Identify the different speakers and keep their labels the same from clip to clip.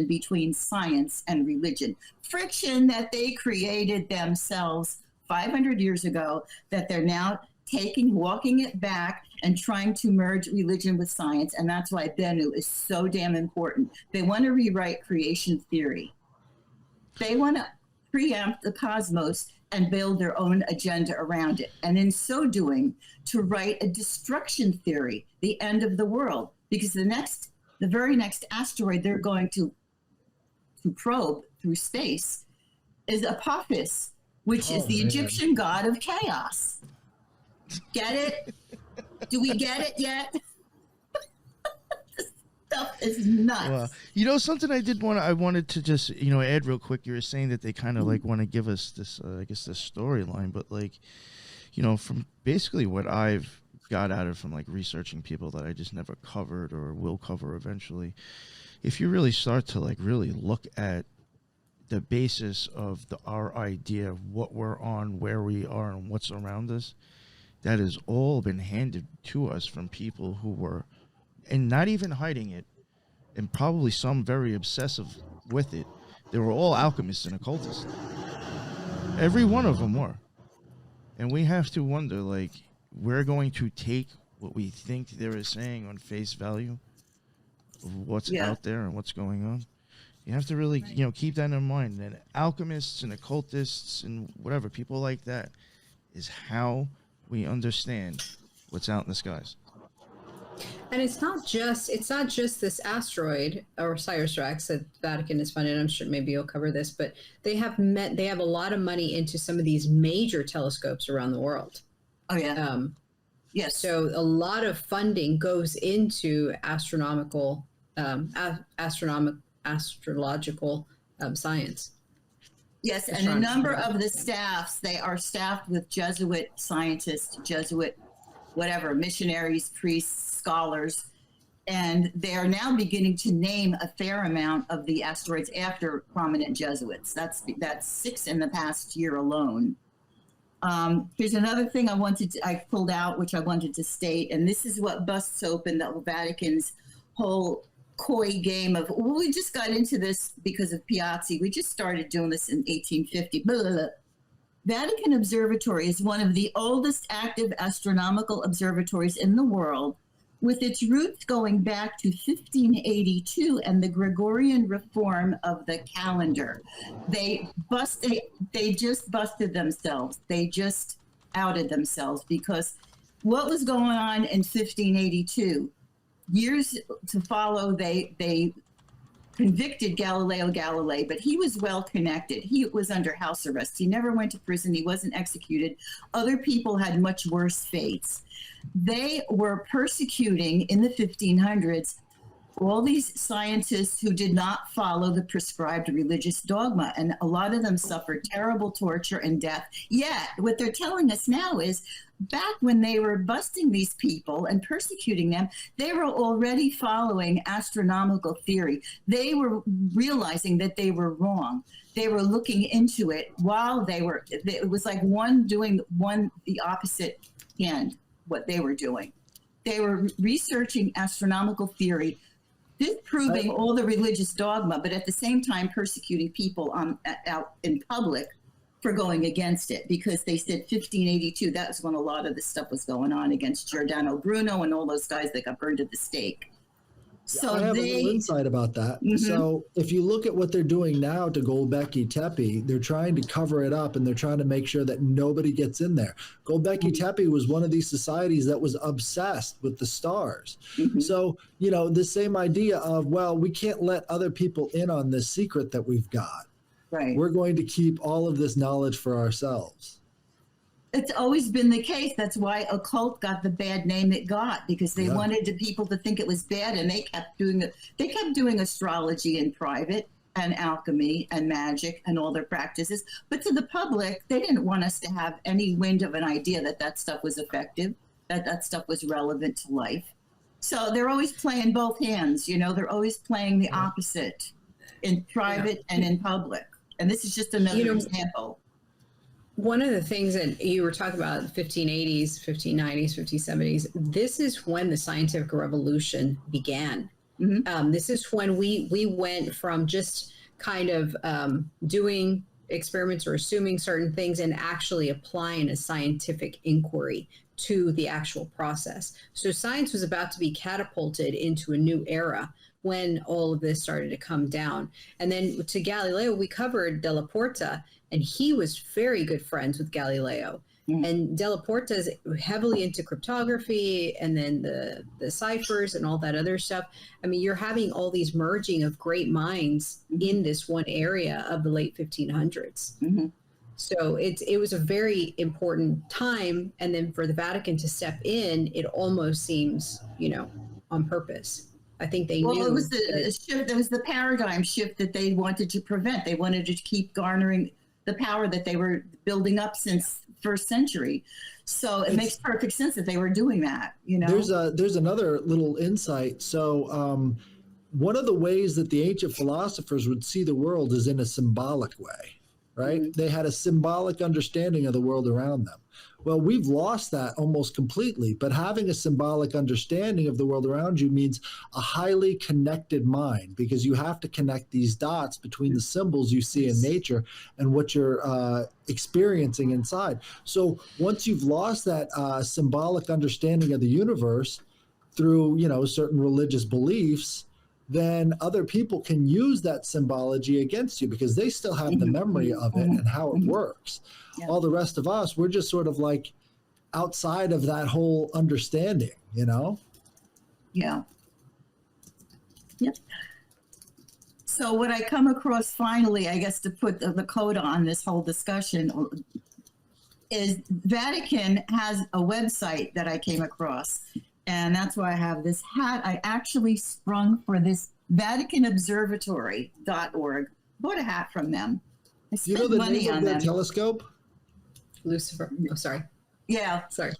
Speaker 1: between science and religion. Friction that they created themselves 500 years ago, that they're now walking it back and trying to merge religion with science. And that's why Bennu is so damn important. They want to rewrite creation theory. They want to preempt the cosmos and build their own agenda around it. And in so doing, to write a destruction theory, the end of the world. Because the very next asteroid they're going to probe through space is Apophis, which is the Egyptian god of chaos. Get it? Do we get it yet? This stuff is nuts.
Speaker 2: Well, you know, something I wanted to just, add real quick. You were saying that they kind of like want to give us this, I guess, this storyline, but like, from basically what I've got out of from like researching people that I just never covered or will cover eventually, if you really start to like really look at the basis of our idea of what we're on, where we are, and what's around us, that has all been handed to us from people who were, and not even hiding it, and probably some very obsessive with it. They were all alchemists and occultists. Every one of them were. And we have to wonder, like, we're going to take what we think they're saying on face value of what's out there and what's going on. You have to really, keep that in mind. And alchemists and occultists and whatever, people like that, is how we understand what's out in the skies.
Speaker 3: And it's not just this asteroid or Osiris-Rex that Vatican is funded. I'm sure maybe you'll cover this, but they have a lot of money into some of these major telescopes around the world.
Speaker 1: Oh yeah.
Speaker 3: Yes. So a lot of funding goes into astrological science.
Speaker 1: Yes, and a number of the staffs, they are staffed with Jesuit scientists, Jesuit, whatever, missionaries, priests, scholars, and they are now beginning to name a fair amount of the asteroids after prominent Jesuits. That's 6 in the past year alone. Here's another thing I pulled out, which I wanted to state, and this is what busts open the Vatican's whole coy game of, well, we just got into this because of Piazzi. We just started doing this in 1850. Blah, blah, blah. Vatican Observatory is one of the oldest active astronomical observatories in the world, with its roots going back to 1582 and the Gregorian reform of the calendar. They just busted themselves. They just outed themselves, because what was going on in 1582? Years to follow, they convicted Galileo Galilei, but he was well connected. He was under house arrest. He never went to prison. He wasn't executed. Other people had much worse fates. They were persecuting in the 1500s all these scientists who did not follow the prescribed religious dogma, and a lot of them suffered terrible torture and death. Yet, what they're telling us now is, back when they were busting these people and persecuting them, they were already following astronomical theory. They were realizing that they were wrong. They were looking into it while it was like one doing the opposite end, what they were doing. They were researching astronomical theory, disproving all the religious dogma, but at the same time persecuting people out in public for going against it, because they said 1582, that was when a lot of this stuff was going on against Giordano Bruno and all those guys that got burned at the stake. So
Speaker 4: I have a little insight about that. Mm-hmm. So if you look at what they're doing now to Göbekli Tepe, they're trying to cover it up, and they're trying to make sure that nobody gets in there. Göbekli Tepe was one of these societies that was obsessed with the stars. Mm-hmm. So, the same idea of, well, we can't let other people in on this secret that we've got.
Speaker 1: Right.
Speaker 4: We're going to keep all of this knowledge for ourselves.
Speaker 1: It's always been the case. That's why occult got the bad name it got, because they wanted the people to think it was bad, and they kept doing it. They kept doing astrology in private, and alchemy and magic and all their practices. But to the public, they didn't want us to have any wind of an idea that stuff was effective, that stuff was relevant to life. So they're always playing both hands. They're always playing the opposite in private and in public. And this is just another example.
Speaker 3: One of the things that you were talking about, 1580s, 1590s, 1570s, this is when the scientific revolution began. This is when we went from just kind of doing experiments or assuming certain things and actually applying a scientific inquiry to the actual process. So science was about to be catapulted into a new era when all of this started to come down. And then to Galileo, we covered Della Porta, and he was very good friends with Galileo. And Della Porta is heavily into cryptography and then the ciphers and all that other stuff. I mean, you're having all these merging of great minds in this one area of the late 1500s. So it was a very important time. And then for the Vatican to step in, it almost seems, on purpose. I think they knew.
Speaker 1: Well, it was the shift. It was the paradigm shift that they wanted to prevent. They wanted to keep garnering the power that they were building up since first century. So it makes perfect sense that they were doing that.
Speaker 4: There's another little insight. So one of the ways that the ancient philosophers would see the world is in a symbolic way, right? They had a symbolic understanding of the world around them. Well, we've lost that almost completely, but having a symbolic understanding of the world around you means a highly connected mind, because you have to connect these dots between the symbols you see in nature and what you're experiencing inside. So once you've lost that symbolic understanding of the universe through, certain religious beliefs, then other people can use that symbology against you because they still have the memory of it and how it works. Yeah. All the rest of us, we're just sort of like outside of that whole understanding, Yeah.
Speaker 1: Yep. So what I come across finally, I guess, to put the coda on this whole discussion is Vatican has a website that I came across. And that's why I have this hat. I actually sprung for this VaticanObservatory.org. Bought a hat from them. I spent money on them.
Speaker 4: Telescope?
Speaker 3: Lucifer. Oh, sorry.
Speaker 1: Yeah.
Speaker 3: Sorry.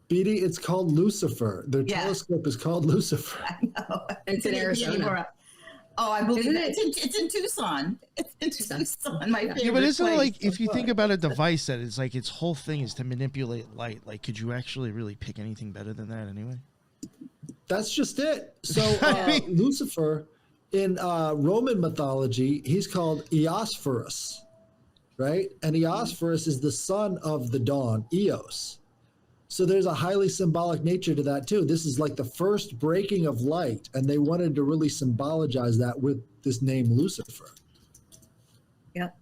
Speaker 4: Beatty, it's called Lucifer. Their telescope is called Lucifer.
Speaker 1: I know.
Speaker 3: It's in Arizona.
Speaker 1: Oh, I believe it's in Tucson. It's in Tucson, my favorite.
Speaker 2: Yeah, but isn't it
Speaker 1: place.
Speaker 2: if you think about a device that is like its whole thing is to manipulate light, like could you actually really pick anything better than that anyway?
Speaker 4: That's just it. So Lucifer, in Roman mythology, he's called Eosphorus, right? And Eosphorus is the son of the dawn, Eos. So there's a highly symbolic nature to that too. This is like the first breaking of light, and they wanted to really symbolize that with this name Lucifer.
Speaker 1: Yep.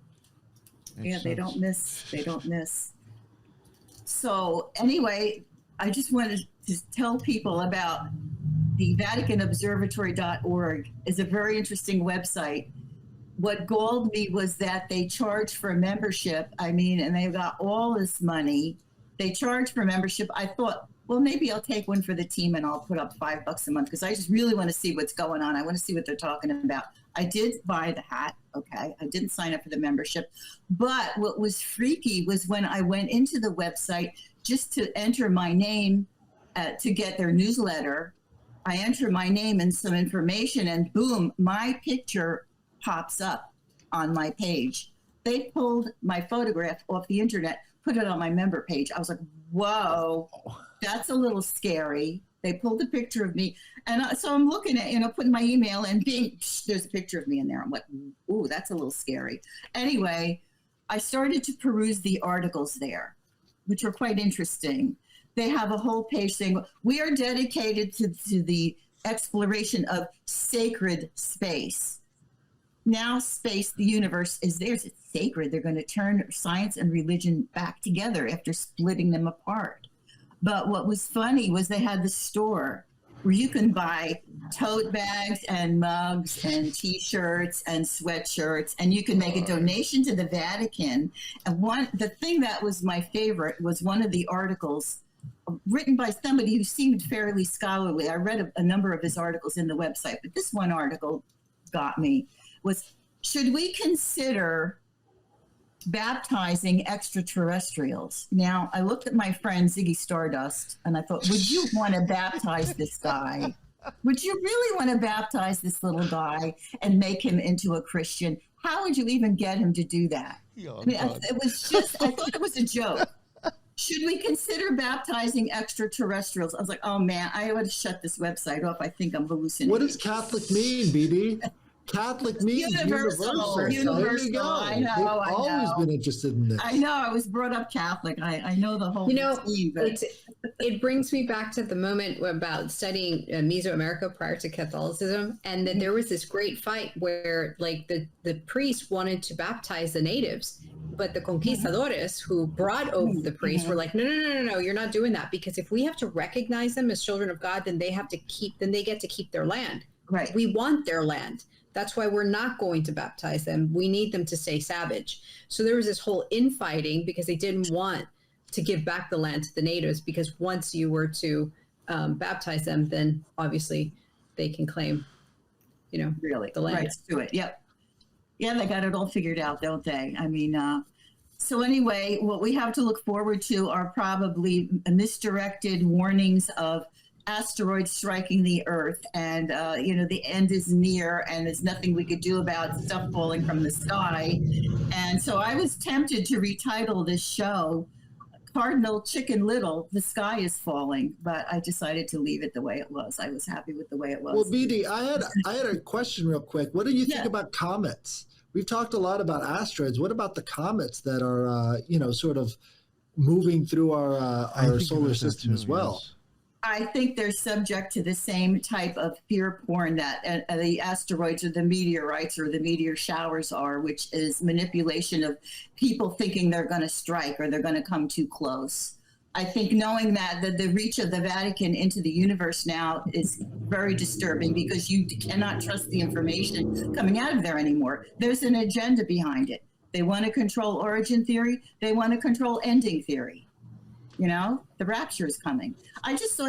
Speaker 1: Yeah, they don't miss. So anyway, I just wanted to tell people about the VaticanObservatory.org is a very interesting website. What galled me was that they charge for a membership. I mean, and they've got all this money. They charge for membership. I thought, well, maybe I'll take one for the team and I'll put up $5 a month because I just really want to see what's going on. I want to see what they're talking about. I did buy the hat. Okay. I didn't sign up for the membership. But what was freaky was when I went into the website just to enter my name to get their newsletter. I enter my name and some information and boom, my picture pops up on my page. They pulled my photograph off the internet, put it on my member page. I was like, whoa, that's a little scary. They pulled a picture of me. And so I'm looking at, putting my email and there's a picture of me in there. I'm like, ooh, that's a little scary. Anyway, I started to peruse the articles there, which were quite interesting. They have a whole page saying, we are dedicated to the exploration of sacred space. Now space, the universe is theirs. It's sacred. They're going to turn science and religion back together after splitting them apart. But what was funny was they had the store where you can buy tote bags and mugs and T-shirts and sweatshirts, and you can make a donation to the Vatican. And the thing that was my favorite was one of the articles written by somebody who seemed fairly scholarly. I read a number of his articles in the website, but this one article got me. Was, should we consider baptizing extraterrestrials? Now, I looked at my friend Ziggy Stardust and I thought, would you want to baptize this guy? Would you really want to baptize this little guy and make him into a Christian? How would you even get him to do that? I mean, it was just, I thought it was a joke. should we consider baptizing extraterrestrials? I was like, oh man, I would shut this website off. I think I'm hallucinating.
Speaker 4: What does Catholic mean, BD? Catholic means universal. There you go.
Speaker 1: I know.
Speaker 4: They've always been interested in this.
Speaker 1: I know. I was brought up Catholic. I know the whole routine, but
Speaker 3: it brings me back to the moment about studying Mesoamerica prior to Catholicism, and that there was this great fight where, like, the priests wanted to baptize the natives, but the conquistadores who brought over the priests were like, no, you're not doing that, because if we have to recognize them as children of God, then they get to keep their land.
Speaker 1: Right.
Speaker 3: We want their land. That's why we're not going to baptize them. We need them to stay savage. So there was this whole infighting because they didn't want to give back the land to the natives, because once you were to baptize them, then obviously they can claim,
Speaker 1: really
Speaker 3: the land.
Speaker 1: Rights to it. Yep. Yeah, they got it all figured out, don't they? I mean, so anyway, what we have to look forward to are probably misdirected warnings of asteroids striking the Earth, and the end is near, and there's nothing we could do about stuff falling from the sky. And so I was tempted to retitle this show Cardinal Chicken Little, The Sky is Falling, but I decided to leave it the way it was. I was happy with the way it was.
Speaker 4: Well, BD, I had a question real quick. What do you think about comets? We've talked a lot about asteroids. What about the comets that are sort of moving through our solar system as well?
Speaker 2: Yes.
Speaker 1: I think they're subject to the same type of fear porn that the asteroids or the meteorites or the meteor showers are, which is manipulation of people thinking they're going to strike or they're going to come too close. I think knowing that the reach of the Vatican into the universe now is very disturbing, because you cannot trust the information coming out of there anymore. There's an agenda behind it. They want to control origin theory. They want to control ending theory. The rapture is coming. I just saw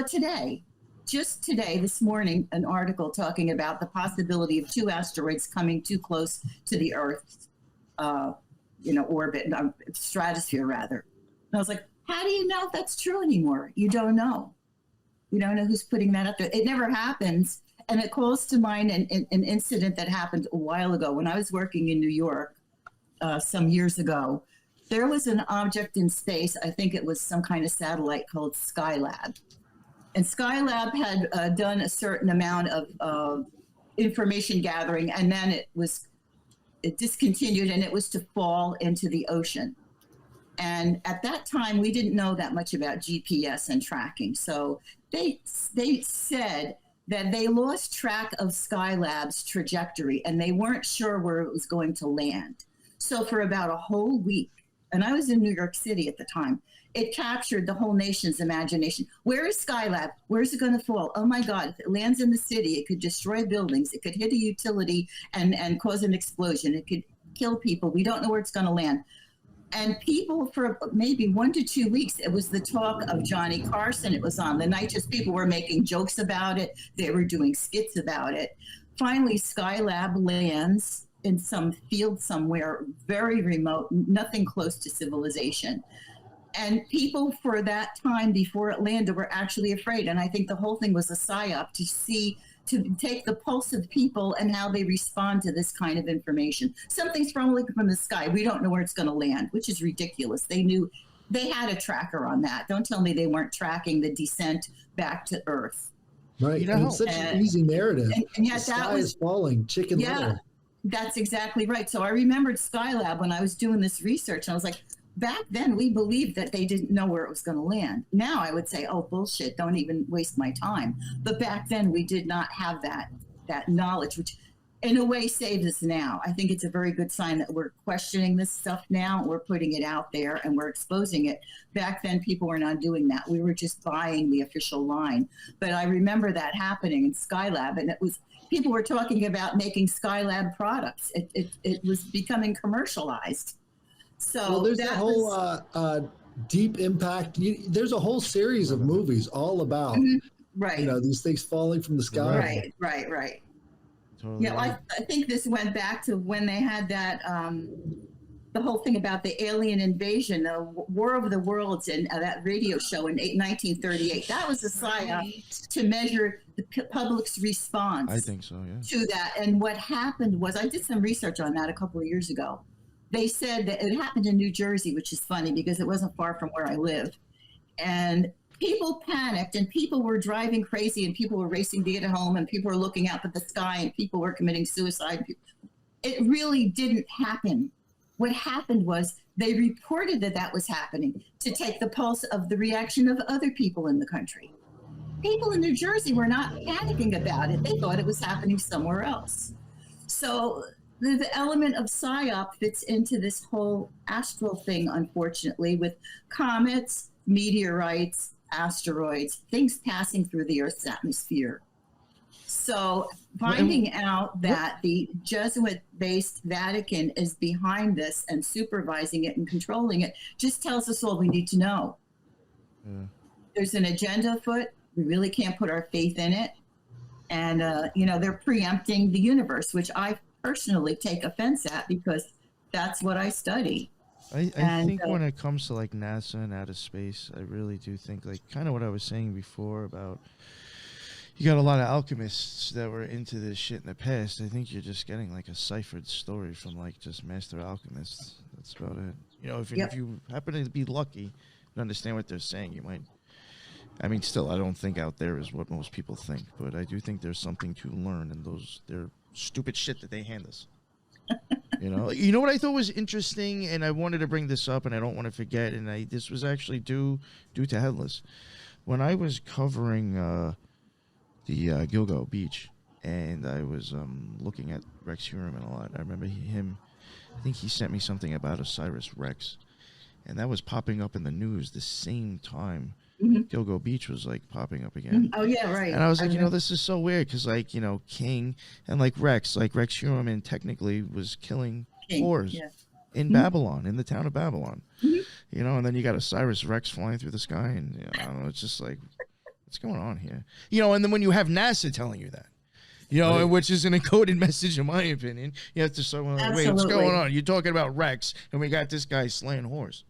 Speaker 1: this morning, an article talking about the possibility of 2 asteroids coming too close to the Earth's, orbit, stratosphere rather. And I was like, how do you know if that's true anymore? You don't know. You don't know who's putting that up there. It never happens. And it calls to mind an incident that happened a while ago when I was working in New York some years ago. There was an object in space, I think it was some kind of satellite called Skylab. And Skylab had done a certain amount of information gathering, and then it discontinued, and it was to fall into the ocean. And at that time, we didn't know that much about GPS and tracking. So they said that they lost track of Skylab's trajectory, and they weren't sure where it was going to land. So for about a whole week, and I was in New York City at the time, it captured the whole nation's imagination. Where is Skylab? Where is it going to fall? Oh my God, if it lands in the city, it could destroy buildings. It could hit a utility and cause an explosion. It could kill people. We don't know where it's going to land. And people, for maybe 1 to 2 weeks, it was the talk of Johnny Carson. It was on the night. Just people were making jokes about it. They were doing skits about it. Finally, Skylab lands in some field somewhere very remote, nothing close to civilization. And people for that time before it landed were actually afraid. And I think the whole thing was a psyop to take the pulse of people and how they respond to this kind of information. Something's falling from the sky. We don't know where it's going to land, which is ridiculous. They knew they had a tracker on that. Don't tell me they weren't tracking the descent back to Earth.
Speaker 4: Right. And it's such an easy narrative.
Speaker 1: And yet
Speaker 4: the sky is falling, Chicken Little.
Speaker 1: That's exactly right. So I remembered Skylab when I was doing this research. And I was like, back then we believed that they didn't know where it was going to land. Now I would say, oh, bullshit, don't even waste my time. But back then we did not have that knowledge, which in a way saves us now. I think it's a very good sign that we're questioning this stuff now. We're putting it out there and we're exposing it. Back then people were not doing that. We were just buying the official line. But I remember that happening in Skylab, and people were talking about making Skylab products. It was becoming commercialized. So
Speaker 4: there's a whole Deep Impact. There's a whole series of movies all about these things falling from the sky.
Speaker 1: Right.
Speaker 2: Totally.
Speaker 1: I think this went back to when they had that the whole thing about the alien invasion, the War of the Worlds, and that radio show in 1938. That was a psyop to measure the public's response.
Speaker 2: I think so, yeah.
Speaker 1: To that. And what happened was, I did some research on that a couple of years ago. they said that it happened in New Jersey, which is funny because it wasn't far from where I live. And people panicked and people were driving crazy and people were racing to get home and people were looking up at the sky and people were committing suicide. It really didn't happen. What happened was they reported that that was happening to take the pulse of the reaction of other people in the country. People in New Jersey were not panicking about it. They thought it was happening somewhere else. So the element of PSYOP fits into this whole astral thing, unfortunately, with comets, meteorites, asteroids, things passing through the Earth's atmosphere. So finding out that the Jesuit-based Vatican is behind this and supervising it and controlling it just tells us all we need to know. Yeah. There's an agenda afoot. We really can't put our faith in it. And, they're preempting the universe, which I personally take offense at because that's what I study.
Speaker 2: I think when it comes to like NASA and outer space, I really do think like kind of what I was saying before about you got a lot of alchemists that were into this shit in the past. I think you're just getting like a ciphered story from like just master alchemists. That's about it. If you happen to be lucky and understand what they're saying, you might. I mean, still, I don't think out there is what most people think, but I do think there's something to learn in their stupid shit that they hand us. You know what I thought was interesting, and I wanted to bring this up, and I don't want to forget. And this was actually due to Headless. When I was covering the Gilgo Beach, and I was looking at Rex Heuermann a lot. I remember him. I think he sent me something about Osiris Rex, and that was popping up in the news the same time. Gilgo Beach was like popping up again.
Speaker 1: Oh yeah, right.
Speaker 2: And I was like, this is so weird because like King and like Rex Heuermann technically was killing whores in Babylon, in the town of Babylon. And then you got Osiris Rex flying through the sky, and I don't know, it's just like, what's going on here? And then when you have NASA telling you that, right. Which is an encoded message in my opinion, you have to say, well, wait, what's going on? You're talking about Rex, and we got this guy slaying whores.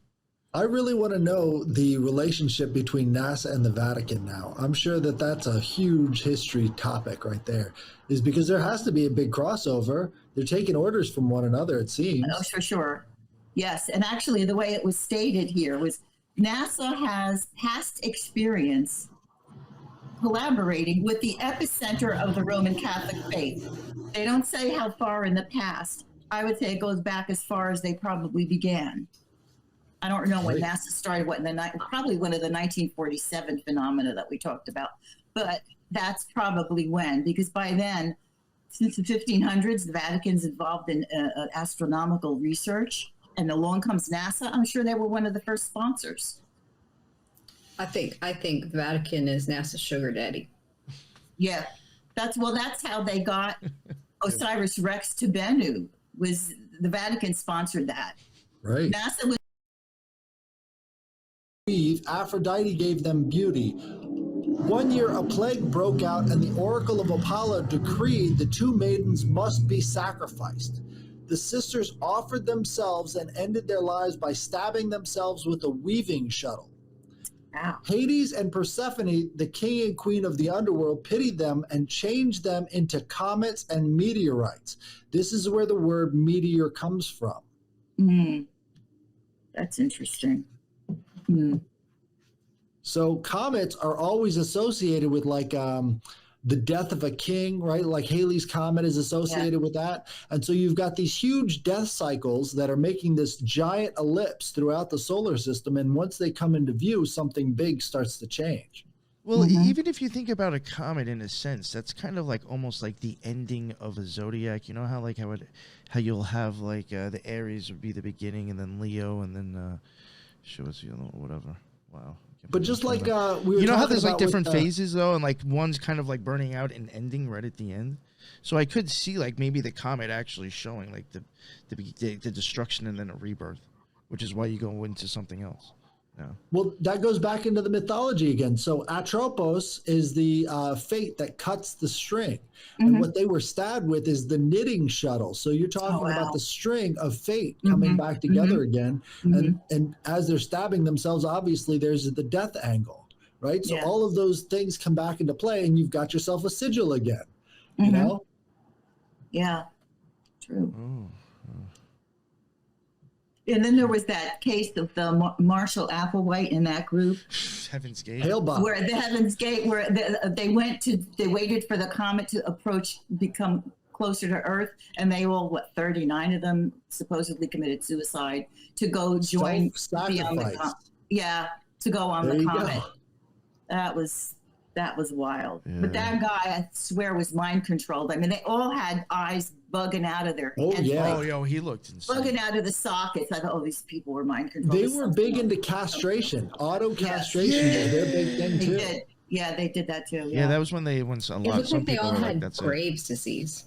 Speaker 4: I really want to know the relationship between NASA and the Vatican now. I'm sure that that's a huge history topic right there, is because there has to be a big crossover. They're taking orders from one another, it seems.
Speaker 1: Oh, for sure. Yes. And actually, the way it was stated here was NASA has past experience collaborating with the epicenter of the Roman Catholic faith. They don't say how far in the past. I would say it goes back as far as they probably began. I don't know when NASA started, probably one of the 1947 phenomena that we talked about, but that's probably when, because by then, since the 1500s, the Vatican's involved in astronomical research, and along comes NASA. I'm sure they were one of the first sponsors.
Speaker 3: I think the Vatican is NASA's sugar daddy.
Speaker 1: Yeah, that's how they got Osiris Rex to Bennu. Was the Vatican sponsored that?
Speaker 4: Right.
Speaker 1: NASA was.
Speaker 4: Aphrodite gave them beauty. One year a plague broke out, and the oracle of Apollo decreed the two maidens must be sacrificed. The sisters offered themselves and ended their lives by stabbing themselves with a weaving shuttle.
Speaker 1: Wow.
Speaker 4: Hades and Persephone, the king and queen of the underworld, pitied them and changed them into comets and meteorites. This is where the word meteor comes from.
Speaker 1: That's interesting.
Speaker 4: So comets are always associated with like the death of a king, right? Like Halley's Comet is associated with that. And so you've got these huge death cycles that are making this giant ellipse throughout the solar system. And once they come into view, something big starts to change.
Speaker 2: Well, even if you think about a comet in a sense, that's kind of like almost like the ending of a zodiac. You know how like how you'll have like the Aries would be the beginning, and then Leo, and then whatever. Wow.
Speaker 4: But just like we were,
Speaker 2: you know how there's like different phases though, and like one's kind of like burning out and ending right at the end. So I could see like maybe the comet actually showing like the destruction and then a rebirth, which is why you go into something else. Yeah.
Speaker 4: Well, that goes back into the mythology again. So Atropos is the fate that cuts the string. And what they were stabbed with is the knitting shuttle. So you're talking about the string of fate coming back together again. And as they're stabbing themselves, obviously there's the death angle, right? So all of those things come back into play, and you've got yourself a sigil again, you know?
Speaker 1: Yeah, true. And then there was that case of the Marshall Applewhite in that group.
Speaker 2: Heaven's Gate.
Speaker 4: Hailbomb.
Speaker 1: Where the Heaven's Gate, where they waited for the comet to become closer to Earth, and they all, 39 of them supposedly committed suicide to go join
Speaker 4: Self-sacrifice.
Speaker 1: to go on
Speaker 4: There
Speaker 1: the
Speaker 4: you
Speaker 1: comet.
Speaker 4: go.
Speaker 1: That was wild.
Speaker 2: Yeah.
Speaker 1: But that guy, I swear, was mind controlled. I mean, they all had eyes bugging out of their
Speaker 4: Oh,
Speaker 1: heads,
Speaker 4: yeah.
Speaker 2: Oh, yo, he looked insane.
Speaker 1: bugging out of the sockets. I thought, oh, these people were mind controlled.
Speaker 4: They were big into castration. Auto castration was their big thing
Speaker 1: They
Speaker 4: too.
Speaker 1: did. Yeah, they did that too.
Speaker 2: Yeah, that was when
Speaker 3: It
Speaker 2: some
Speaker 3: looked like they
Speaker 2: people
Speaker 3: all
Speaker 2: were like,
Speaker 3: had
Speaker 2: that's it.
Speaker 3: Graves' disease.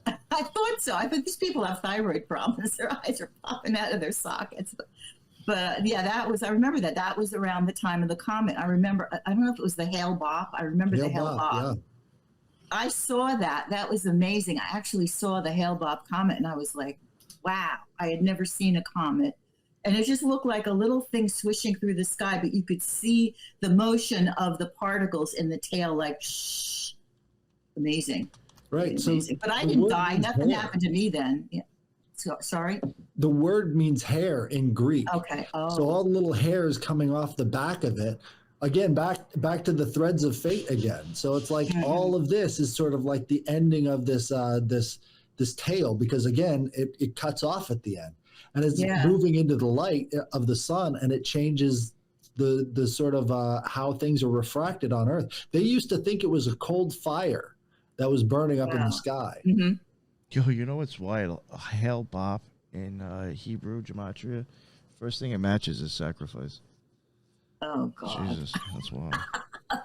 Speaker 1: I thought so. I think these people have thyroid problems. Their eyes are popping out of their sockets. But yeah, I remember that. That was around the time of the comet. I remember, I don't know if it was the Hale-Bopp. I remember the Hale-Bopp.
Speaker 4: Yeah.
Speaker 1: I saw that. That was amazing. I actually saw the Hale-Bopp comet and I was like, wow, I had never seen a comet. And it just looked like a little thing swishing through the sky, but you could see the motion of the particles in the tail, like, shh. Amazing.
Speaker 4: Right. So
Speaker 1: Amazing. But I
Speaker 4: the
Speaker 1: didn't
Speaker 4: word
Speaker 1: die.
Speaker 4: means
Speaker 1: Nothing
Speaker 4: hair.
Speaker 1: happened to me then. Yeah. So, sorry.
Speaker 4: The word means hair in Greek.
Speaker 1: Okay. Oh.
Speaker 4: So all the little hairs coming off the back of it. Again, back to the threads of fate again. So it's like all of this is sort of like the ending of this this tale, because again, it cuts off at the end. And it's moving into the light of the sun, and it changes the sort of how things are refracted on Earth. They used to think it was a cold fire that was burning up in the sky.
Speaker 1: Mm-hmm.
Speaker 2: Yo, you know what's wild? Hale-Bopp in Hebrew gematria, first thing it matches is sacrifice.
Speaker 1: Oh, God.
Speaker 2: Jesus, that's wild.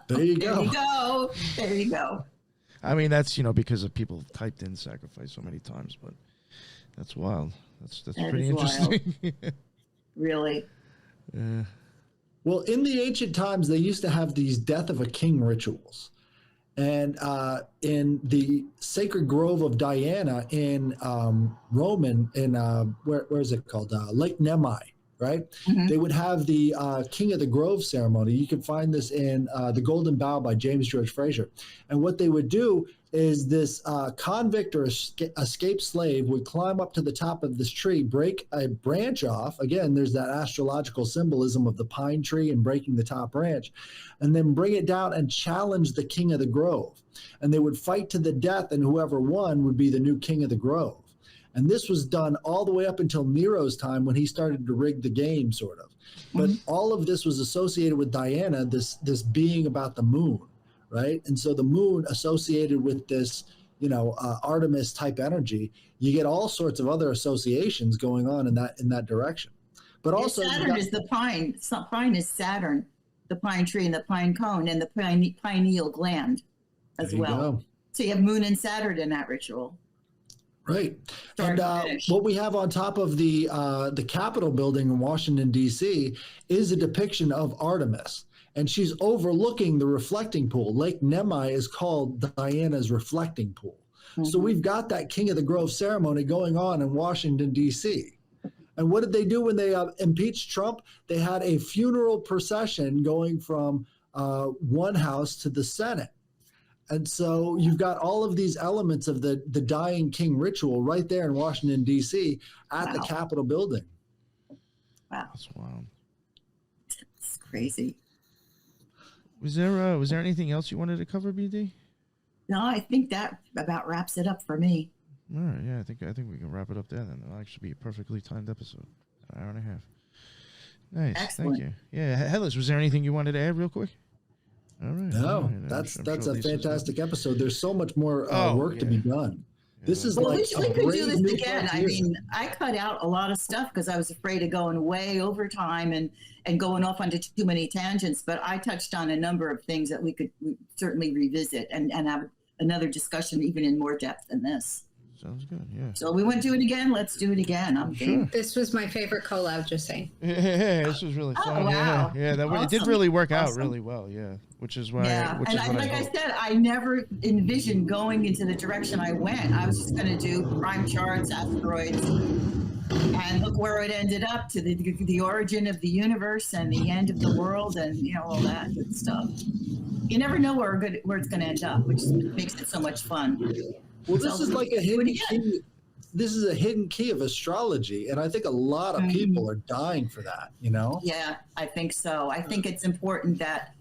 Speaker 4: There you
Speaker 1: There
Speaker 4: go.
Speaker 1: you go. There you go.
Speaker 2: I mean, that's, because of people typed in sacrifice so many times, but that's wild. That's
Speaker 1: That
Speaker 2: pretty
Speaker 1: is wild.
Speaker 2: interesting.
Speaker 1: Really.
Speaker 2: Yeah.
Speaker 4: Well, in the ancient times, they used to have these death of a king rituals. And in the sacred grove of Diana in Roman, in where is it called? Lake Nemai, right?
Speaker 1: Mm-hmm.
Speaker 4: They would have the King of the Grove ceremony. You can find this in The Golden Bough by James George Frazer. And what they would do is this convict or escaped slave would climb up to the top of this tree, break a branch off. Again, there's that astrological symbolism of the pine tree and breaking the top branch, and then bring it down and challenge the king of the grove. And they would fight to the death, and whoever won would be the new king of the grove. And this was done all the way up until Nero's time, when he started to rig the game, sort of. But all of this was associated with Diana, this being about the moon. Right. And so the moon associated with this, Artemis type energy, you get all sorts of other associations going on in that direction. But also
Speaker 1: Saturn is the pine. Pine is Saturn, the pine tree and the pine cone and the pineal gland as well.
Speaker 4: Go.
Speaker 1: So you have Moon and Saturn in that ritual.
Speaker 4: Right.
Speaker 1: Start to
Speaker 4: And
Speaker 1: finish.
Speaker 4: what we have on top of the Capitol building in Washington, D.C. is a depiction of Artemis. And she's overlooking the reflecting pool. Lake Nemai is called Diana's reflecting pool. So we've got that King of the Grove ceremony going on in Washington, D.C. And what did they do when they impeached Trump? They had a funeral procession going from one house to the Senate. And so you've got all of these elements of the dying king ritual right there in Washington, D.C. at the Capitol building.
Speaker 1: Wow.
Speaker 2: That's wild.
Speaker 1: It's crazy.
Speaker 2: Was there anything else you wanted to cover, BD?
Speaker 1: No, I think that about wraps it up for me.
Speaker 2: All right, yeah, I think we can wrap it up there then. It'll actually be a perfectly timed episode. An hour and a half. Nice.
Speaker 1: Excellent.
Speaker 2: Thank you. Yeah, Headless, was there anything you wanted to add real quick? All right.
Speaker 4: No,
Speaker 2: all right.
Speaker 4: that's
Speaker 2: I'm
Speaker 4: a
Speaker 2: sure Lisa's good.
Speaker 4: fantastic episode. There's so much more work to be done. This is
Speaker 1: Well,
Speaker 4: like
Speaker 1: we
Speaker 4: a
Speaker 1: could
Speaker 4: great
Speaker 1: do this
Speaker 4: new
Speaker 1: again. I
Speaker 4: frontier.
Speaker 1: mean, I cut out a lot of stuff because I was afraid of going way over time and going off onto too many tangents. But I touched on a number of things that we could certainly revisit and have another discussion even in more depth than this.
Speaker 2: Sounds good, yeah.
Speaker 1: So we want to do it again. Let's do it again. I'm game.
Speaker 3: This was my favorite collab, just saying.
Speaker 2: Yeah, this was really fun.
Speaker 1: wow.
Speaker 2: Yeah, it did
Speaker 1: Awesome.
Speaker 2: really work out
Speaker 1: Awesome.
Speaker 2: really well, yeah. Which is why
Speaker 1: Yeah,
Speaker 2: which
Speaker 1: and
Speaker 2: is what
Speaker 1: like I
Speaker 2: hope.
Speaker 1: said, I never envisioned going into the direction I went. I was just going to do prime charts, asteroids, and look where it ended up, to the origin of the universe and the end of the world, and all that good stuff. You never know where it's going to end up, which makes it so much fun.
Speaker 4: Well, this is like a hidden key this is a hidden key of astrology, and I think a lot of people are dying for that. You know?
Speaker 1: Yeah, I think so. I think it's important that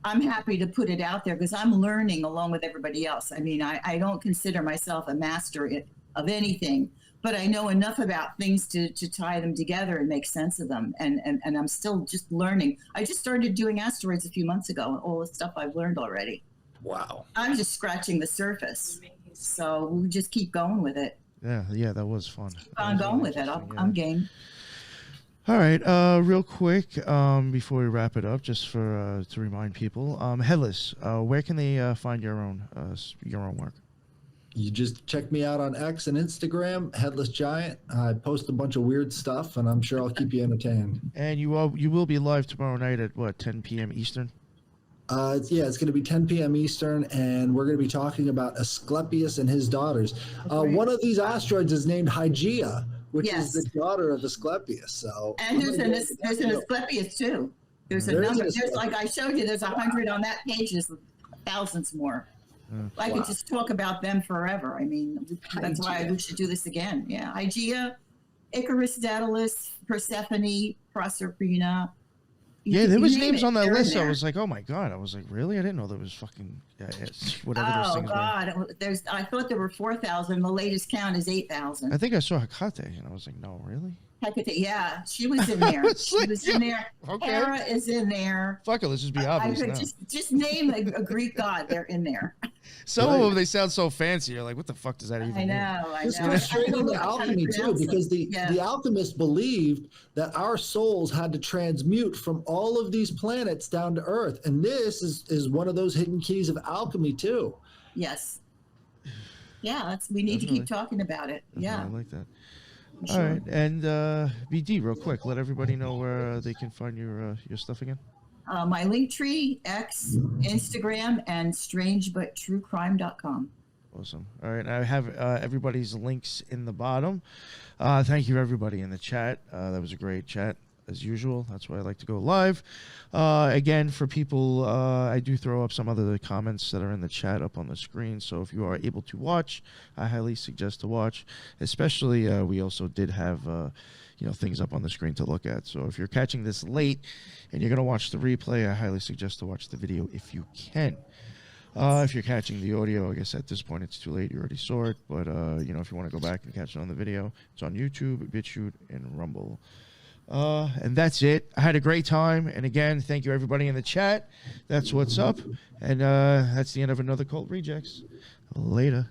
Speaker 1: I'm happy to put it out there because I'm learning along with everybody else. I mean, I don't consider myself a master of anything, but I know enough about things to tie them together and make sense of them. And I'm still just learning. I just started doing asteroids a few months ago, and all the stuff I've learned already.
Speaker 4: Wow.
Speaker 1: I'm just scratching the surface. So we'll just keep going with it.
Speaker 2: Yeah, that was fun.
Speaker 1: Keep on going with it. I'm game.
Speaker 2: All right, real quick, before we wrap it up, just for to remind people, Headless, where can they find your own work?
Speaker 4: You just check me out on X and Instagram, Headless Giant. I post a bunch of weird stuff, and I'm sure I'll keep you entertained.
Speaker 2: And you will be live tomorrow night at what, 10 p.m. Eastern?
Speaker 4: It's going to be 10 p.m. Eastern, and we're going to be talking about Asclepius and his daughters. One of these asteroids is named Hygeia, which is the daughter of Asclepius. So,
Speaker 1: and there's an Asclepius too. There's a number. There's, like I showed you, there's 100 on that page. There's thousands more. I could just talk about them forever. I mean, that's why we should do this again. Yeah, Hygeia, Icarus, Daedalus, Persephone, Proserpina.
Speaker 2: Yeah, there was names on that list. I was like, oh my god. I was like, really? I didn't know there was fucking whatever those things were. Oh
Speaker 1: god, I thought there were 4,000. The latest count is 8,000.
Speaker 2: I think I saw Hecate, and I was like, no, really?
Speaker 1: Hecate, yeah, she was in there. She was in there.
Speaker 2: Okay.
Speaker 1: Hera is in there.
Speaker 2: Fuck it, let's just be obvious now.
Speaker 1: Just name a Greek god. They're in there.
Speaker 2: Some of them, they sound so fancy. You're like, what the fuck does that even mean?
Speaker 1: I know.
Speaker 4: This goes straight into alchemy too, because the alchemists believed that our souls had to transmute from all of these planets down to Earth, and this is one of those hidden keys of alchemy too.
Speaker 1: Yes. Yeah, we need to keep talking about it. Yeah,
Speaker 2: I like that. All right, and BD, real quick, let everybody know where they can find your stuff again.
Speaker 1: My Linktree, X, Instagram, and strangebutTrueCrime.com.
Speaker 2: Awesome. All right, I have everybody's links in the bottom. Thank you, everybody in the chat. That was a great chat, as usual. That's why I like to go live. Again, for people, I do throw up some other comments that are in the chat up on the screen. So if you are able to watch, I highly suggest to watch. Especially, we also did have things up on the screen to look at. So if you're catching this late and you're going to watch the replay, I highly suggest to watch the video if you can. If you're catching the audio, I guess at this point it's too late. You already saw it. But, if you want to go back and catch it on the video, it's on YouTube, BitChute, and Rumble. And that's it. I had a great time. And again, thank you everybody in the chat. That's what's up. And that's the end of another Occult Rejects. Later.